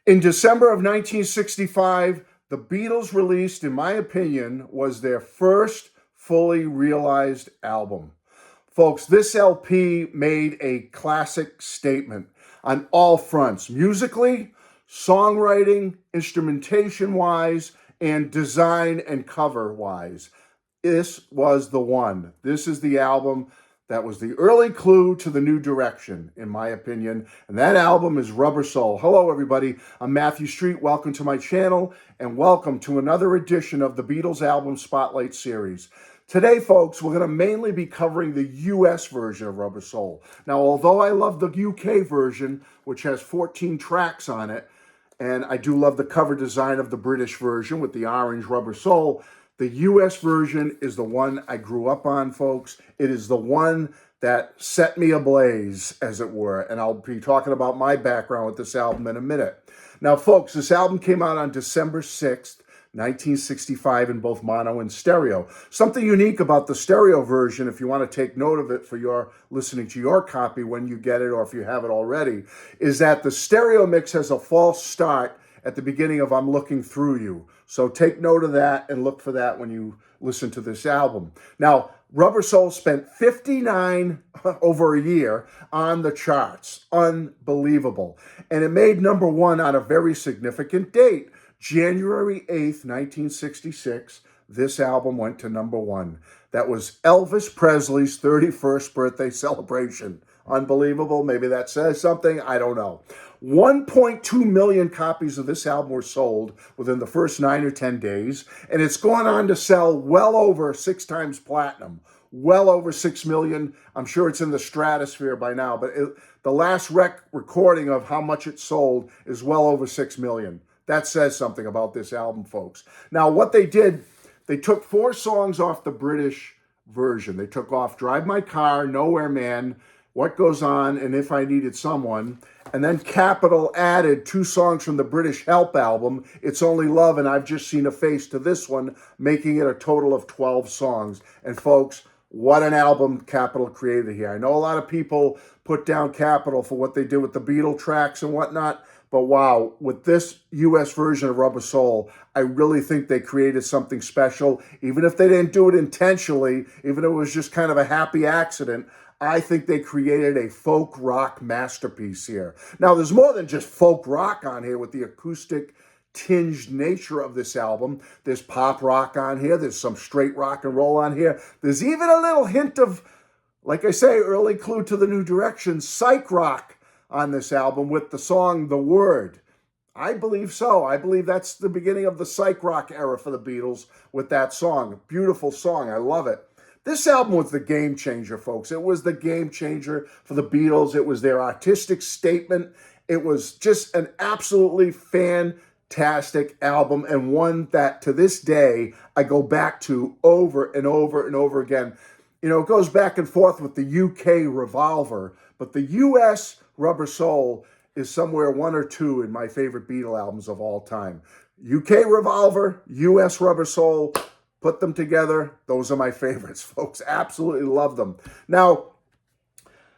In December of 1965, the Beatles released, in my opinion, was their first fully realized album. Folks, this LP made a classic statement on all fronts, musically, songwriting, instrumentation wise, and design and cover wise. This was the one. This is the album that was the early clue to the new direction, in my opinion. And that album is Rubber Soul. Hello, everybody. I'm Matthew Street. Welcome to my channel, and welcome to another edition of the Beatles Album Spotlight Series. Today, folks, we're going to mainly be covering the US version of Rubber Soul. Now, although I love the UK version, which has 14 tracks on it, and I do love the cover design of the British version with the orange Rubber Soul, the US version is the one I grew up on, folks. It is the one that set me ablaze, as it were, and I'll be talking about my background with this album in a minute. Now, folks, this album came out on December 6th, 1965 in both mono and stereo. Something unique about the stereo version, if you want to take note of it for your listening to your copy when you get it or if you have it already, is that the stereo mix has a false start at the beginning of I'm Looking Through You. So take note of that and look for that when you listen to this album. Now, Rubber Soul spent 59 over a year on the charts. Unbelievable. And it made number one on a very significant date. January 8th, 1966, this album went to number one. That was Elvis Presley's 31st birthday celebration. Unbelievable. Maybe that says something. I don't know. 1.2 million copies of this album were sold within the first 9 or 10 days, and it's gone on to sell well over 6 times platinum, well over 6 million. I'm sure it's in the stratosphere by now, but the last recording of how much it sold is well over 6 million. That says something about this album, folks. Now, what they did, they took 4 songs off the British version. They took off Drive My Car, Nowhere Man, What Goes On, and If I Needed Someone. And then Capitol added 2 songs from the British Help album, It's Only Love and I've Just Seen a Face, to this one, making it a total of 12 songs. And folks, what an album Capitol created here. I know a lot of people put down Capitol for what they did with the Beatle tracks and whatnot, but wow, with this US version of Rubber Soul, I really think they created something special. Even if they didn't do it intentionally, even if it was just kind of a happy accident, I think they created a folk rock masterpiece here. Now, there's more than just folk rock on here with the acoustic tinged nature of this album. There's pop rock on here. There's some straight rock and roll on here. There's even a little hint of, like I say, early clue to the new direction, psych rock on this album with the song The Word. I believe so. I believe that's the beginning of the psych rock era for the Beatles with that song. Beautiful song. I love it. This album was the game changer, folks. It was the game changer for the Beatles. It was their artistic statement. It was just an absolutely fantastic album, and one that to this day I go back to over and over and over again. You know, it goes back and forth with the UK Revolver, but the US Rubber Soul is somewhere 1 or 2 in my favorite Beatle albums of all time. UK Revolver, US Rubber Soul. Put them together. Those are my favorites, folks. Absolutely love them. Now,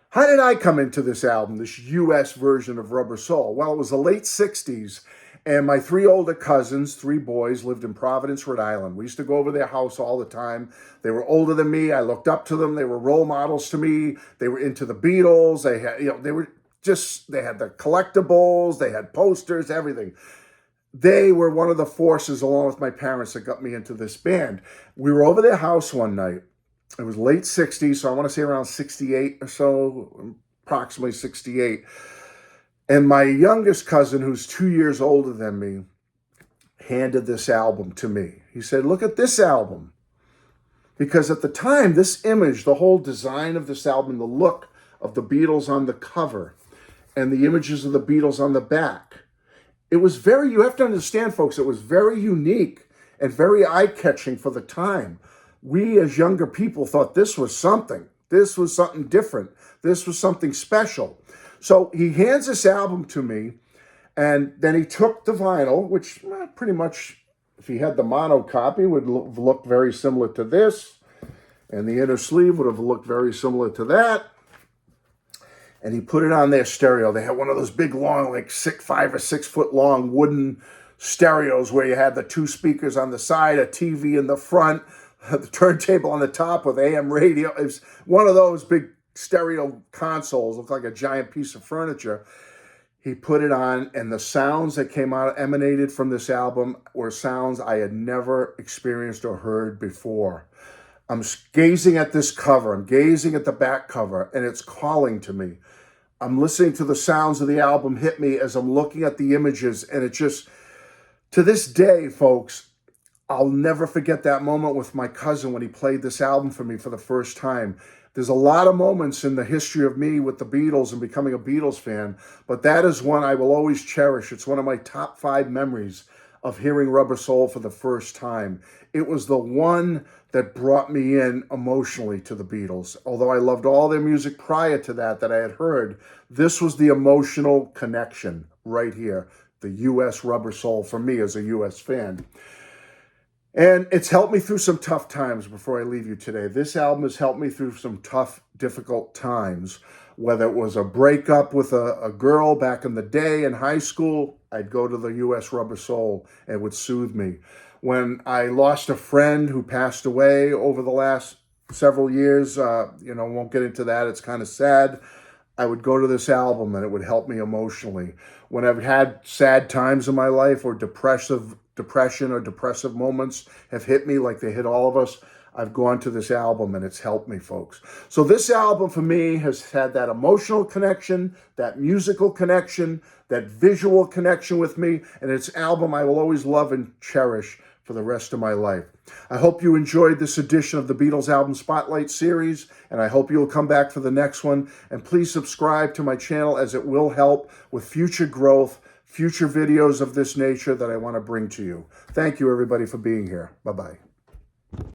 how did I come into this album, this US version of Rubber Soul? Well, it was the late 60s, and my 3 older cousins, 3 boys, lived in Providence, Rhode Island. We used to go over their house all the time. They were older than me. I looked up to them. They were role models to me. They were into the Beatles. They had, they had the collectibles. They had posters, everything. They were one of the forces, along with my parents, that got me into this band. We were over their house one night. It was late 60s, so I want to say around 68 or so, approximately 68. And my youngest cousin, who's 2 years older than me, handed this album to me. He said, look at this album. Because at the time, this image, the whole design of this album, the look of the Beatles on the cover, and the images of the Beatles on the back, it was very, you have to understand, folks, it was very unique and very eye-catching for the time. We, as younger people, thought this was something. This was something different. This was something special. So he hands this album to me, and then he took the vinyl, which pretty much, if he had the mono copy, would have looked very similar to this, and the inner sleeve would have looked very similar to that. and he put it on their stereo. They had one of those big, long, like 5 or 6 foot long wooden stereos where you had the 2 speakers on the side, a TV in the front, the turntable on the top with AM radio. It was one of those big stereo consoles, looked like a giant piece of furniture. He put it on, and the sounds that came out, emanated from this album, were sounds I had never experienced or heard before. I'm gazing at this cover, I'm gazing at the back cover, and it's calling to me. I'm listening to the sounds of the album hit me as I'm looking at the images, and it just, to this day, folks, I'll never forget that moment with my cousin when he played this album for me for the first time. There's a lot of moments in the history of me with the Beatles and becoming a Beatles fan, but that is one I will always cherish. It's one of my top 5 memories of hearing Rubber Soul for the first time. It was the one that brought me in emotionally to the Beatles. Although I loved all their music prior to that I had heard, this was the emotional connection right here. The U.S. Rubber Soul for me as a U.S. fan. And it's helped me through some tough times before I leave you today. This album has helped me through some tough, difficult times. Whether it was a breakup with a girl back in the day in high school, I'd go to the U.S. Rubber Soul and it would soothe me. When I lost a friend who passed away over the last several years, won't get into that. It's kind of sad. I would go to this album and it would help me emotionally. When I've had sad times in my life or depression or depressive moments have hit me like they hit all of us, I've gone to this album and it's helped me, folks. So this album for me has had that emotional connection, that musical connection, that visual connection with me, and it's an album I will always love and cherish for the rest of my life. I hope you enjoyed this edition of the Beatles Album Spotlight series, and I hope you'll come back for the next one. And please subscribe to my channel, as it will help with future growth, future videos of this nature that I want to bring to you. Thank you, everybody, for being here. Bye-bye.